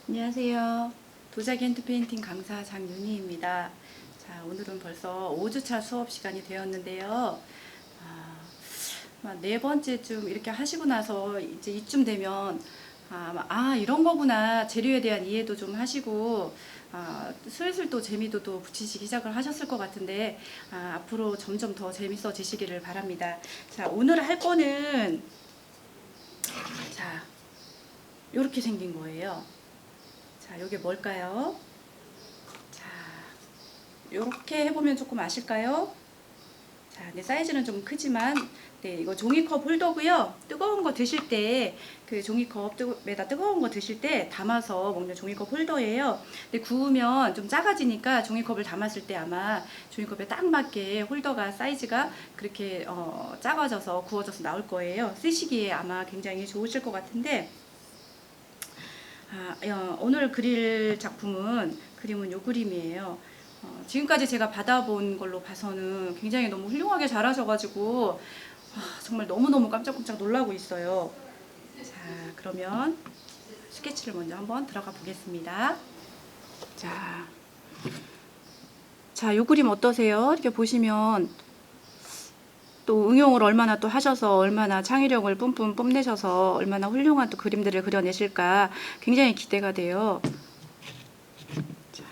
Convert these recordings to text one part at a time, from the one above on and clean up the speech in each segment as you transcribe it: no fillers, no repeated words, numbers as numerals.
안녕하세요. 도자기 핸드페인팅 강사 장윤희입니다. 자, 오늘은 벌써 5주차 수업 시간이 되었는데요. 네 번째쯤 이렇게 하시고 나서 이제 이쯤 되면 이런 거구나, 재료에 대한 이해도 좀 하시고 슬슬 또 재미도 또 붙이시기 시작을 하셨을 것 같은데 앞으로 점점 더 재밌어지시기를 바랍니다. 자, 오늘 할 거는 자, 요렇게 생긴 거예요. 자, 요게 뭘까요? 자, 요렇게 해보면 조금 아실까요? 자, 네, 사이즈는 좀 크지만, 네, 이거 종이컵 홀더고요. 뜨거운 거 드실 때, 그 종이컵에다 뜨거운 거 드실 때 담아서 먹는 종이컵 홀더예요. 근데 구우면 좀 작아지니까 종이컵을 담았을 때 아마 종이컵에 딱 맞게 홀더가 사이즈가 그렇게 작아져서 구워져서 나올 거예요. 쓰시기에 아마 굉장히 좋으실 것 같은데, 오늘 그릴 그림은 요 그림이에요. 지금까지 제가 받아본 걸로 봐서는 굉장히 너무 훌륭하게 잘하셔가지고 정말 너무너무 깜짝깜짝 놀라고 있어요. 자, 그러면 스케치를 먼저 한번 들어가 보겠습니다. 자, 요 그림 어떠세요? 이렇게 보시면 또 응용을 얼마나 또 하셔서 얼마나 창의력을 뿜뿜 뽐내셔서 얼마나 훌륭한 또 그림들을 그려내실까 굉장히 기대가 돼요. 자,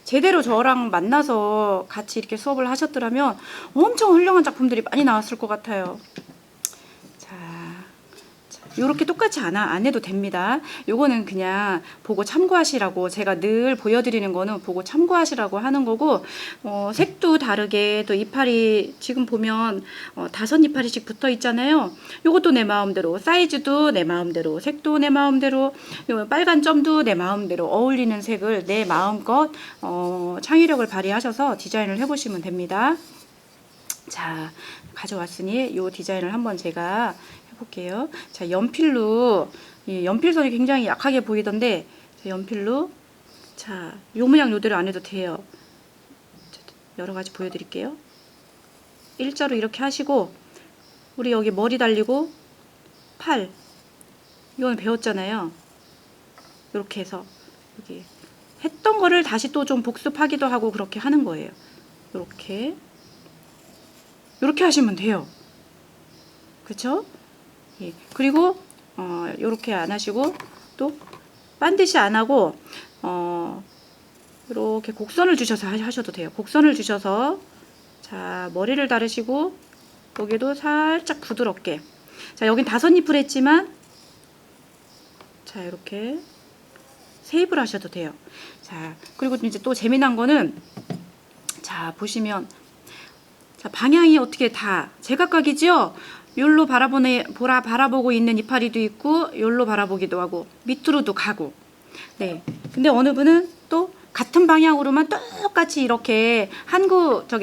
제대로 저랑 만나서 같이 이렇게 수업을 하셨더라면 엄청 훌륭한 작품들이 많이 나왔을 것 같아요. 요렇게 똑같이 안 해도 됩니다. 요거는 그냥 보고 참고하시라고, 제가 늘 보여드리는 거는 보고 참고하시라고 하는 거고, 색도 다르게, 또 이파리 지금 보면 5이파리씩 붙어 있잖아요. 요것도 내 마음대로, 사이즈도 내 마음대로, 색도 내 마음대로, 요 빨간 점도 내 마음대로 어울리는 색을 내 마음껏 창의력을 발휘하셔서 디자인을 해보시면 됩니다. 자, 가져왔으니 요 디자인을 한번 제가 볼게요. 자, 연필로, 이 연필선이 굉장히 약하게 보이던데, 자, 연필로, 자, 요 모양 요대로 안 해도 돼요. 여러 가지 보여드릴게요. 일자로 이렇게 하시고, 우리 여기 머리 달리고, 팔, 이건 배웠잖아요. 이렇게 해서, 여기 했던 거를 다시 또 좀 복습하기도 하고 그렇게 하는 거예요. 이렇게 하시면 돼요. 그쵸? 예. 그리고 요렇게 안 하시고 또 반드시 안 하고 이렇게 곡선을 주셔서 하셔도 돼요. 곡선을 주셔서, 자, 머리를 다르시고 여기도 살짝 부드럽게, 자, 여긴 5잎을 했지만, 자, 이렇게 세입을 하셔도 돼요. 자, 그리고 이제 또 재미난 거는, 자, 보시면, 자, 방향이 어떻게 다 제각각이죠? 요로 바라보고 있는 이파리도 있고, 요로 바라보기도 하고, 밑으로도 가고. 네. 근데 어느 분은 또 같은 방향으로만 똑같이 이렇게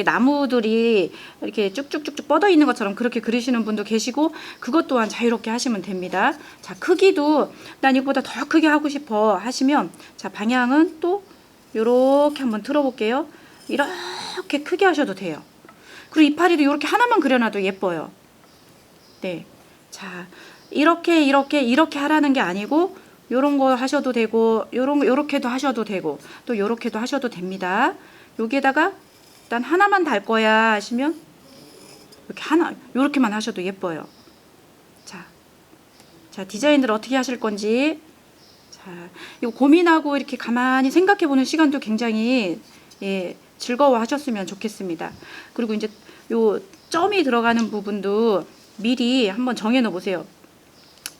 나무들이 이렇게 쭉쭉쭉쭉 뻗어 있는 것처럼 그렇게 그리시는 분도 계시고, 그것 또한 자유롭게 하시면 됩니다. 자, 크기도 난 이거보다 더 크게 하고 싶어 하시면, 자, 방향은 또 요렇게 한번 틀어볼게요. 이렇게 크게 하셔도 돼요. 그리고 이파리도 이렇게 하나만 그려놔도 예뻐요. 네. 자, 이렇게 하라는 게 아니고, 요런 거 하셔도 되고, 요렇게도 하셔도 되고, 또 요렇게도 하셔도 됩니다. 여기에다가 일단 하나만 달 거야 하시면, 요렇게만 하셔도 예뻐요. 자, 디자인을 어떻게 하실 건지, 자, 이거 고민하고 이렇게 가만히 생각해 보는 시간도 굉장히, 즐거워 하셨으면 좋겠습니다. 그리고 이제 요 점이 들어가는 부분도 미리 한번 정해 놓으 보세요.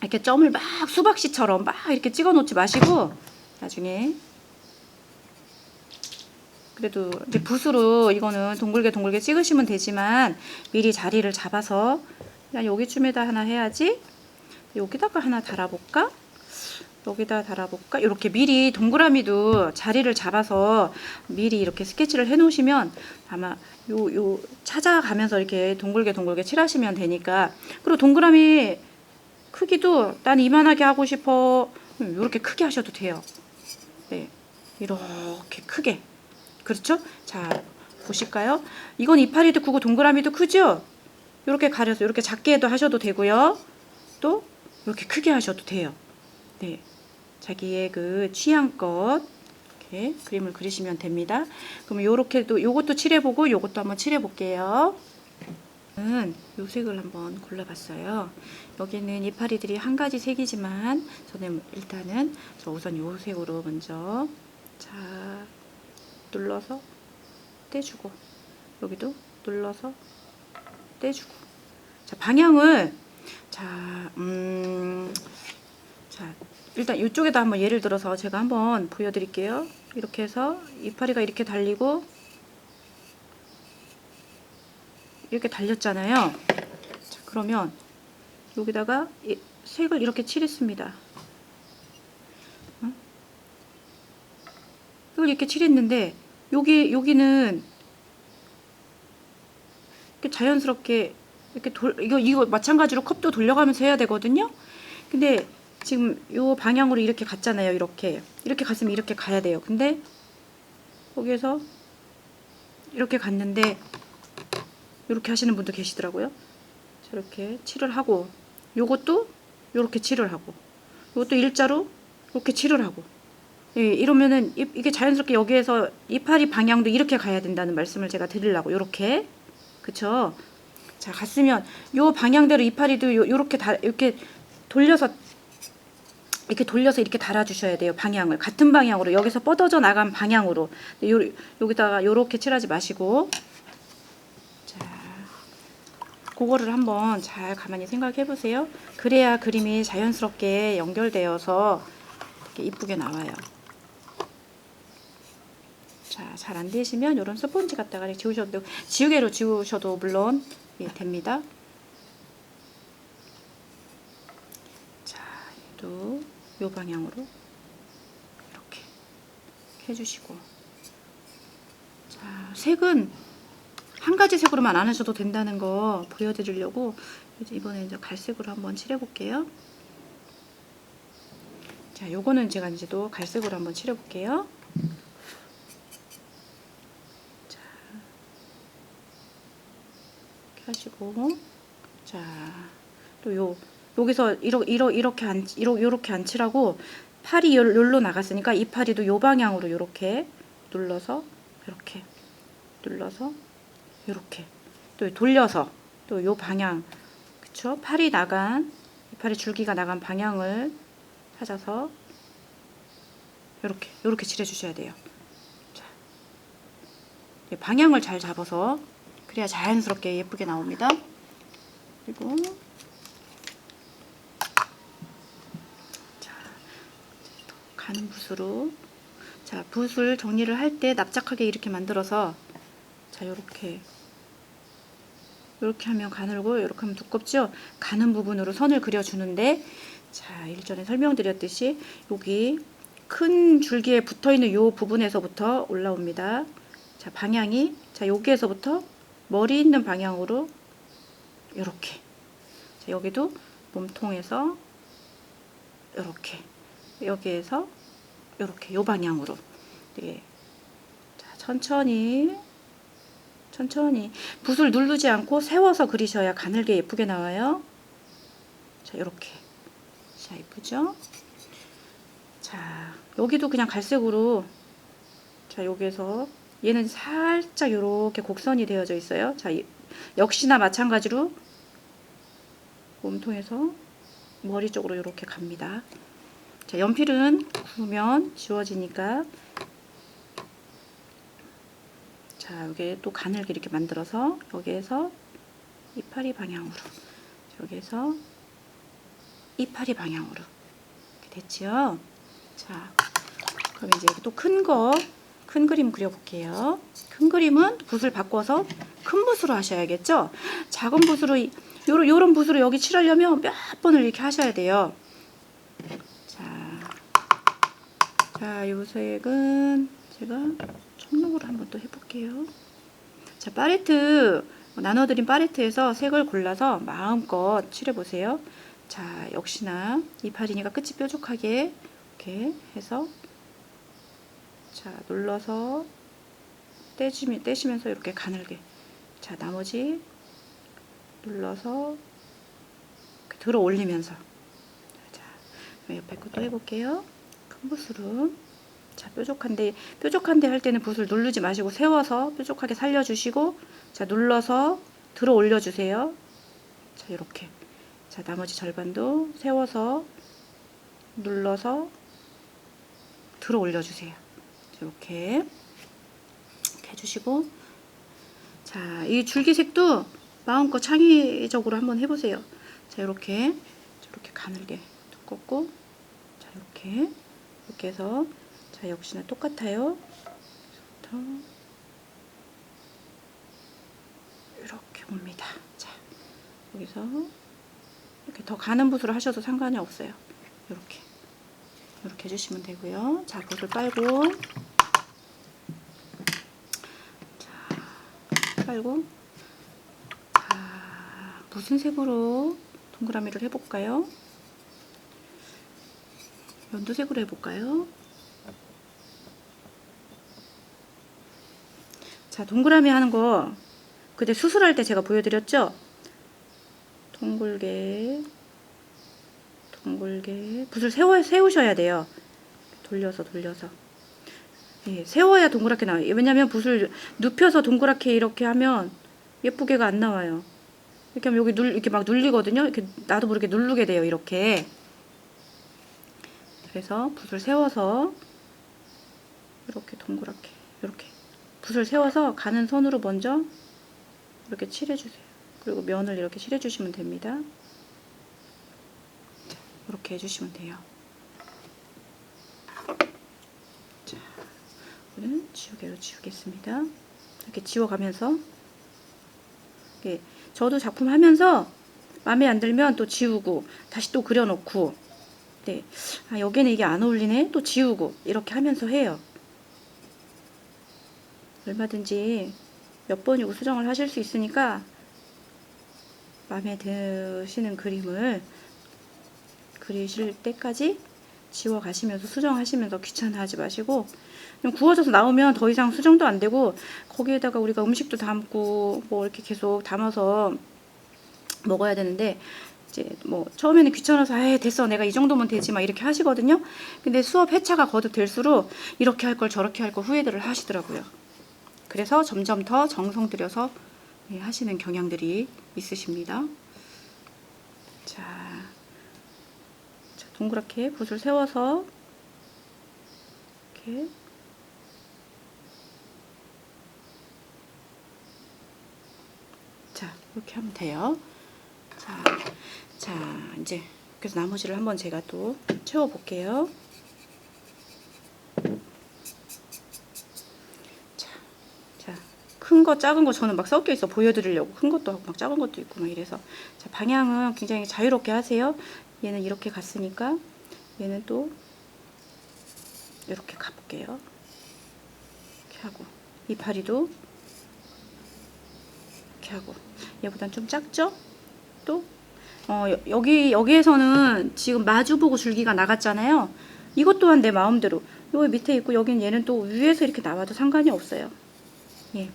이렇게 점을 막 수박씨처럼 막 이렇게 찍어 놓지 마시고, 나중에 그래도 이제 붓으로 이거는 동글게 찍으시면 되지만, 미리 자리를 잡아서 그냥 여기쯤에다 하나 해야지, 여기다가 하나 달아볼까, 여기다 달아볼까, 이렇게 미리 동그라미도 자리를 잡아서 미리 이렇게 스케치를 해 놓으시면 아마 요 찾아가면서 이렇게 동글게 칠하시면 되니까. 그리고 동그라미 크기도 난 이만하게 하고 싶어, 이렇게 크게 하셔도 돼요. 네, 이렇게 크게. 그렇죠? 자, 보실까요? 이건 이파리도 크고 동그라미도 크죠? 이렇게 가려서 이렇게 작게도 하셔도 되고요. 또 이렇게 크게 하셔도 돼요. 네, 자기의 그 취향껏 이렇게 그림을 그리시면 됩니다. 그럼 요렇게도 요것도 칠해보고 요것도 한번 칠해볼게요. 요 색을 한번 골라봤어요. 여기는 이파리들이 한 가지 색이지만 저는 일단은 우선 요 색으로 먼저 자 눌러서 떼주고 여기도 눌러서 떼주고 자 방향을 자 일단 이쪽에다 한번 예를 들어서 제가 한번 보여드릴게요. 이렇게 해서 이파리가 이렇게 달리고 이렇게 달렸잖아요. 자, 그러면 여기다가 색을 이렇게 칠했습니다. 이걸 이렇게 칠했는데 여기는 이렇게 자연스럽게 이렇게 이거 마찬가지로 컵도 돌려가면서 해야 되거든요. 근데 지금 요 방향으로 이렇게 갔잖아요. 이렇게 갔으면 이렇게 가야 돼요. 근데 거기에서 이렇게 갔는데 이렇게 하시는 분도 계시더라고요. 저렇게 칠을 하고 요것도 요렇게 칠을 하고 요것도 일자로 이렇게 칠을 하고 예, 이러면은 이게 자연스럽게 여기에서 이파리 방향도 이렇게 가야 된다는 말씀을 제가 드리려고 요렇게 그쵸? 자 갔으면 요 방향대로 이파리도 요렇게 이렇게 돌려서 이렇게 달아주셔야 돼요. 방향을 같은 방향으로 여기서 뻗어져 나간 방향으로 여기다가 요렇게 칠하지 마시고 자 그거를 한번 잘 가만히 생각해 보세요. 그래야 그림이 자연스럽게 연결되어서 되게 이쁘게 나와요. 자, 잘 안 되시면 이런 스펀지 갖다가 지우셔도 되고 지우개로 지우셔도 물론 예, 됩니다. 자, 또 요 방향으로 이렇게 해주시고 자, 색은 한 가지 색으로만 안 하셔도 된다는 거 보여드리려고 이번에 이제 갈색으로 한번 칠해볼게요. 자, 요거는 제가 이제 또 갈색으로 한번 칠해볼게요. 자, 이렇게 하시고, 자, 또 여기서 이렇게 안 칠하고 팔이 여기로 나갔으니까 이 팔이도 요 방향으로 요렇게 눌러서 이렇게 눌러서 이렇게 또 돌려서 또 요 방향 그쵸? 팔이 줄기가 나간 방향을 찾아서 요렇게 칠해 주셔야 돼요. 자, 방향을 잘 잡아서 그래야 자연스럽게 예쁘게 나옵니다. 그리고 자, 가는 붓으로 자, 붓을 정리를 할 때 납작하게 이렇게 만들어서 자, 요렇게 하면 가늘고 이렇게 하면 두껍죠? 가는 부분으로 선을 그려주는데 자, 일전에 설명드렸듯이 여기 큰 줄기에 붙어있는 요 부분에서부터 올라옵니다. 자, 방향이 자, 여기에서부터 머리 있는 방향으로 이렇게 자, 여기도 몸통에서 이렇게 여기에서 이렇게 요 방향으로 네. 자, 천천히 붓을 누르지 않고 세워서 그리셔야 가늘게 예쁘게 나와요. 자, 이렇게. 자, 예쁘죠? 자, 여기도 그냥 갈색으로 자, 여기에서 얘는 살짝 이렇게 곡선이 되어져 있어요. 자, 역시나 마찬가지로 몸통에서 머리 쪽으로 이렇게 갑니다. 자, 연필은 구우면 지워지니까 자, 여기에 또 가늘게 이렇게 만들어서 여기에서 이파리 방향으로 여기에서 이파리 방향으로 이렇게 됐죠? 자, 그럼 이제 또 큰 그림 그려볼게요. 큰 그림은 붓을 바꿔서 큰 붓으로 하셔야겠죠? 작은 붓으로 요런 붓으로 여기 칠하려면 몇 번을 이렇게 하셔야 돼요. 자, 요 색은 제가 청록으로 한번 또 해볼게요. 자, 팔레트 나눠드린 팔레트에서 색을 골라서 마음껏 칠해보세요. 자, 역시나 이파리니까 끝이 뾰족하게 이렇게 해서 자, 눌러서 떼시면서 이렇게 가늘게. 자, 나머지 눌러서 이렇게 들어 올리면서. 자, 옆에 것도 해볼게요. 큰 붓으로. 자, 뾰족한데 할 때는 붓을 누르지 마시고 세워서 뾰족하게 살려주시고, 자, 눌러서 들어 올려주세요. 자, 이렇게. 자, 나머지 절반도 세워서 눌러서 들어 올려주세요. 이렇게 해주시고, 자, 이 줄기색도 마음껏 창의적으로 한번 해보세요. 자, 이렇게 가늘게 두껍고, 자, 이렇게 해서, 자, 역시나 똑같아요. 이렇게 옵니다. 자, 여기서 이렇게 더 가는 붓으로 하셔도 상관이 없어요. 이렇게 해주시면 되고요. 자, 붓을 빨고, 자, 무슨 색으로 동그라미를 해볼까요? 연두색으로 해볼까요? 자, 동그라미 하는 거 그때 수술할 때 제가 보여드렸죠? 둥글게 붓을 세우셔야 돼요. 돌려서 예, 세워야 동그랗게 나와요. 왜냐면 붓을 눕혀서 동그랗게 이렇게 하면 예쁘게가 안 나와요. 이렇게 하면 여기 이렇게 막 눌리거든요. 이렇게 나도 모르게 누르게 돼요. 이렇게. 그래서 붓을 세워서 이렇게 동그랗게 이렇게 붓을 세워서 가는 선으로 먼저 이렇게 칠해주세요. 그리고 면을 이렇게 칠해주시면 됩니다. 이렇게 해주시면 돼요. 자, 이거는 지우개로 지우겠습니다. 이렇게 지워가면서, 이렇게 저도 작품 하면서 마음에 안 들면 또 지우고 다시 또 그려놓고, 네, 아, 여기는 이게 안 어울리네, 또 지우고 이렇게 하면서 해요. 얼마든지 몇 번이고 수정을 하실 수 있으니까 마음에 드시는 그림을 그리실 때까지 지워 가시면서 수정하시면서 귀찮아하지 마시고, 좀 구워져서 나오면 더 이상 수정도 안 되고, 거기에다가 우리가 음식도 담고 뭐 이렇게 계속 담아서 먹어야 되는데, 이제 뭐 처음에는 귀찮아서 에이 됐어 내가 이 정도면 되지 막 이렇게 하시거든요. 근데 수업 회차가 거듭될수록 이렇게 할 걸 저렇게 할 걸 후회들을 하시더라고요. 그래서 점점 더 정성 들여서 하시는 경향들이 있으십니다. 자, 동그랗게 붓을 세워서 이렇게 자, 이렇게 하면 돼요. 자, 이제 그래서 나머지를 한번 제가 또 채워 볼게요. 큰 거 작은 거 저는 막 섞여 있어 보여드리려고 큰 것도 하고 막 작은 것도 있고 막 이래서, 자, 방향은 굉장히 자유롭게 하세요. 얘는 이렇게 갔으니까 얘는 또 이렇게 가볼게요. 이렇게 하고 이파리도 이렇게 하고, 얘보단 좀 작죠? 또 여기에서는 지금 마주보고 줄기가 나갔잖아요. 이것 또한 내 마음대로 여기 밑에 있고 여기는 얘는 또 위에서 이렇게 나와도 상관이 없어요. 예.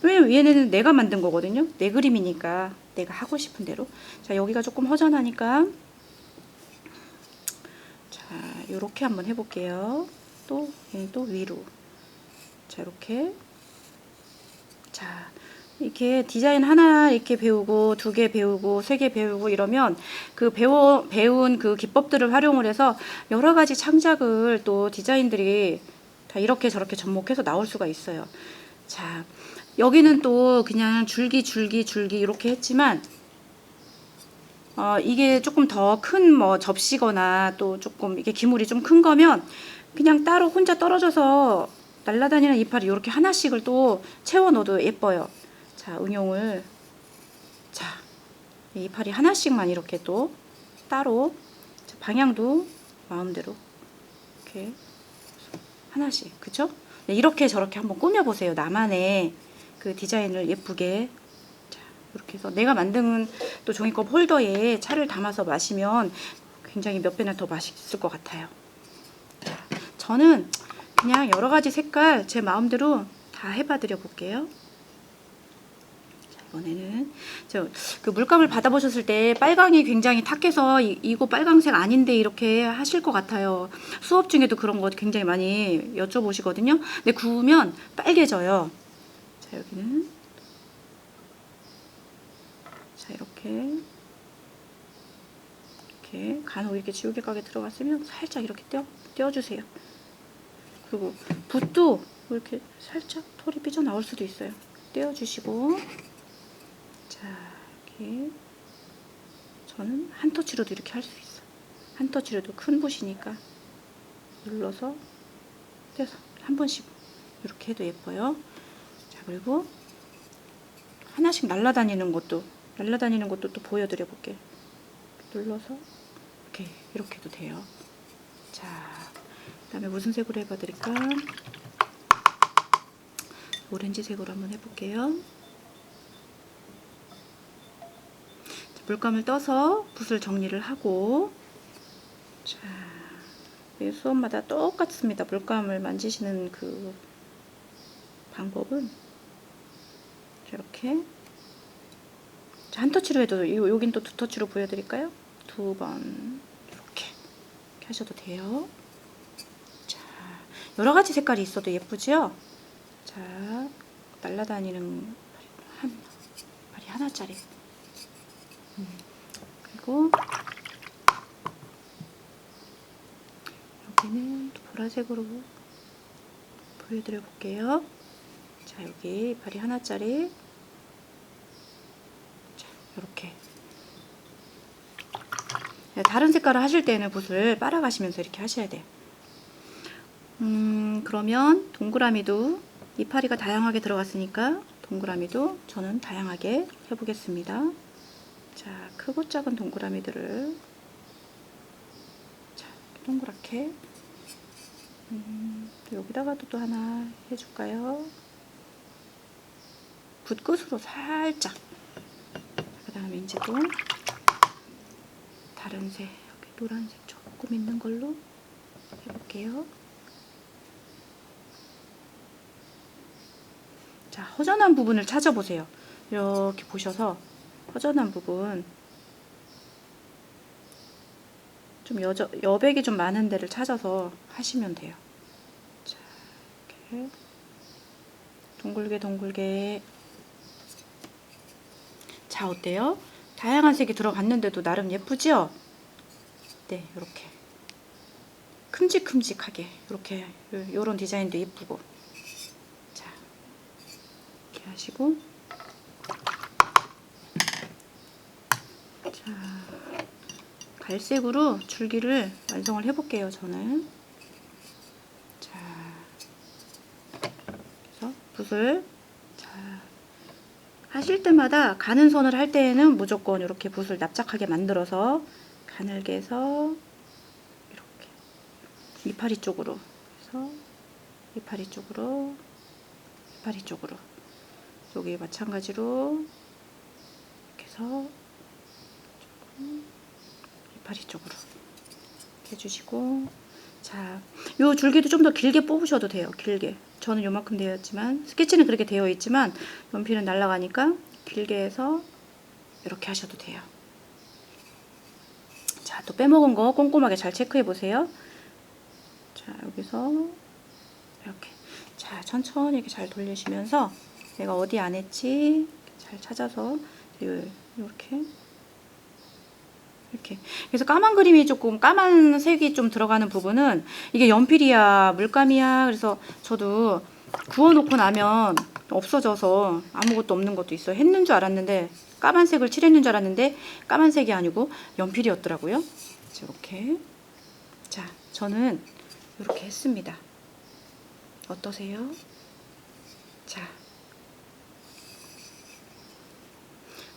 왜냐면 얘네는 내가 만든 거거든요. 내 그림이니까 내가 하고 싶은 대로. 자, 여기가 조금 허전하니까 자, 요렇게 한번 해볼게요. 또 얘는 또 위로. 자, 이렇게. 자, 이렇게 디자인 하나 이렇게 배우고 2개 배우고 3개 배우고 이러면 그 배운 그 기법들을 활용을 해서 여러 가지 창작을 또 디자인들이 다 이렇게 저렇게 접목해서 나올 수가 있어요. 자, 여기는 또 그냥 줄기 이렇게 했지만 이게 조금 더 큰 뭐 접시거나 또 조금 이게 기물이 좀 큰 거면 그냥 따로 혼자 떨어져서 날아다니는 이파리 이렇게 하나씩을 또 채워 넣어도 예뻐요. 자, 응용을, 자, 이파리 하나씩만 이렇게 또 따로, 자, 방향도 마음대로 이렇게 하나씩, 그쵸? 네, 이렇게 저렇게 한번 꾸며보세요. 나만의 그 디자인을 예쁘게. 자, 이렇게 해서 내가 만든 또 종이컵 홀더에 차를 담아서 마시면 굉장히 몇 배나 더 맛있을 것 같아요. 저는 그냥 여러 가지 색깔 제 마음대로 다 해봐 드려 볼게요. 이번에는 그 물감을 받아보셨을 때 빨강이 굉장히 탁해서 이거 빨강색 아닌데 이렇게 하실 것 같아요. 수업 중에도 그런 거 굉장히 많이 여쭤보시거든요. 근데 구우면 빨개져요. 자, 여기는 자, 이렇게 간혹 이렇게 지우개 가게 들어갔으면 살짝 이렇게 떼어주세요. 그리고 붓도 이렇게 살짝 털이 삐져나올 수도 있어요. 떼어주시고, 자, 이렇게 저는 한 터치로도 이렇게 할 수 있어. 한 터치로도 큰 붓이니까 눌러서 떼서 한 번씩 이렇게 해도 예뻐요. 자, 그리고 하나씩 날아다니는 것도 또 보여드려 볼게요. 눌러서 이렇게 해도 돼요. 자, 그 다음에 무슨 색으로 해봐 드릴까? 오렌지색으로 한번 해볼게요. 물감을 떠서 붓을 정리를 하고, 자, 수업마다 똑같습니다. 물감을 만지시는 그 방법은 이렇게 한 터치로 해도, 여긴 또 두 터치로 보여드릴까요? 두 번 이렇게 하셔도 돼요. 자, 여러 가지 색깔이 있어도 예쁘죠? 자, 날아다니는 발이 하나짜리. 그리고 여기는 또 보라색으로 보여드려 볼게요. 자, 여기 발이 하나짜리. 자, 이렇게. 다른 색깔을 하실 때는 붓을 빨아가시면서 이렇게 하셔야 돼요. 그러면 동그라미도 이파리가 다양하게 들어갔으니까 동그라미도 저는 다양하게 해보겠습니다. 자, 크고 작은 동그라미들을 자, 동그랗게 여기다가도 또 하나 해줄까요? 붓끝으로 살짝. 그 다음에 이제 또 다른 색, 여기 노란색 조금 있는 걸로 해볼게요. 자, 허전한 부분을 찾아보세요. 이렇게 보셔서 허전한 부분, 좀 여백이 좀 많은 데를 찾아서 하시면 돼요. 자, 이렇게 동글게. 자, 어때요? 다양한 색이 들어갔는데도 나름 예쁘죠? 네, 이렇게 큼직큼직하게 이렇게 요런 디자인도 예쁘고. 자, 이렇게 하시고, 자, 갈색으로 줄기를 완성을 해볼게요. 저는. 자, 그래서 붓을 하실 때마다 가는 선을 할 때에는 무조건 이렇게 붓을 납작하게 만들어서 가늘게 해서 이렇게 이파리 쪽으로 해서 이파리 쪽으로 여기 마찬가지로 이렇게 해서 조금 이파리 쪽으로 이렇게 해주시고, 자, 요 줄기도 좀 더 길게 뽑으셔도 돼요. 길게. 저는 요만큼 되었지만, 스케치는 그렇게 되어 있지만 연필은 날아가니까 길게 해서 이렇게 하셔도 돼요. 자, 또 빼먹은 거 꼼꼼하게 잘 체크해 보세요. 자, 여기서 이렇게. 자, 천천히 이렇게 잘 돌리시면서 내가 어디 안 했지 잘 찾아서 이렇게. 그래서 까만 그림이 조금 까만 색이 좀 들어가는 부분은 이게 연필이야 물감이야, 그래서 저도 구워놓고 나면 없어져서 아무것도 없는 것도 있어요. 했는 줄 알았는데, 까만색을 칠했는 줄 알았는데 까만색이 아니고 연필이었더라고요. 이렇게. 자, 저는 이렇게 했습니다. 어떠세요? 자,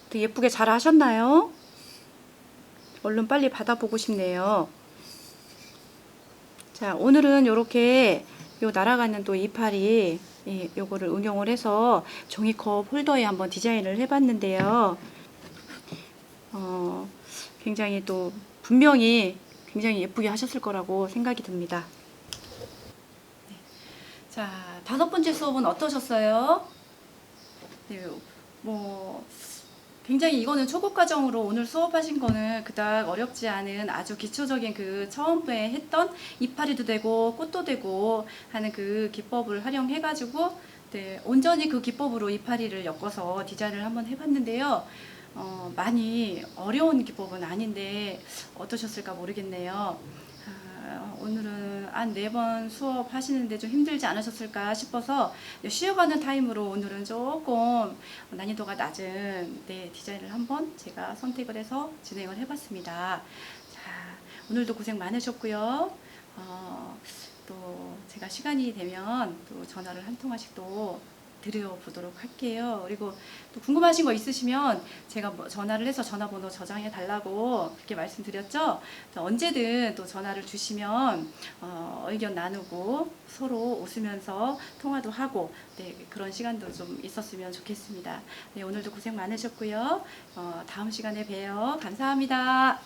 또 예쁘게 잘 하셨나요? 얼른 빨리 받아보고 싶네요. 자, 오늘은 이렇게 요 날아가는 또 이파리 예, 요거를 응용을 해서 종이컵 홀더에 한번 디자인을 해봤는데요. 굉장히 또 분명히 굉장히 예쁘게 하셨을 거라고 생각이 듭니다. 네. 자, 5번째 수업은 어떠셨어요? 네, 뭐 굉장히 이거는 초급 과정으로 오늘 수업하신 거는 그닥 어렵지 않은 아주 기초적인 그 처음에 했던 이파리도 되고 꽃도 되고 하는 그 기법을 활용해 가지고 네, 온전히 그 기법으로 이파리를 엮어서 디자인을 한번 해봤는데요. 많이 어려운 기법은 아닌데 어떠셨을까 모르겠네요. 오늘은 한 4번 수업 하시는데 좀 힘들지 않으셨을까 싶어서 쉬어가는 타임으로 오늘은 조금 난이도가 낮은 디자인을 한번 제가 선택을 해서 진행을 해봤습니다. 자, 오늘도 고생 많으셨고요. 또 제가 시간이 되면 또 전화를 한 통화씩 또 드려보도록 할게요. 그리고 또 궁금하신 거 있으시면 제가 뭐 전화를 해서 전화번호 저장해 달라고 그렇게 말씀드렸죠. 언제든 또 전화를 주시면 의견 나누고 서로 웃으면서 통화도 하고 네, 그런 시간도 좀 있었으면 좋겠습니다. 네, 오늘도 고생 많으셨고요. 다음 시간에 봬요. 감사합니다.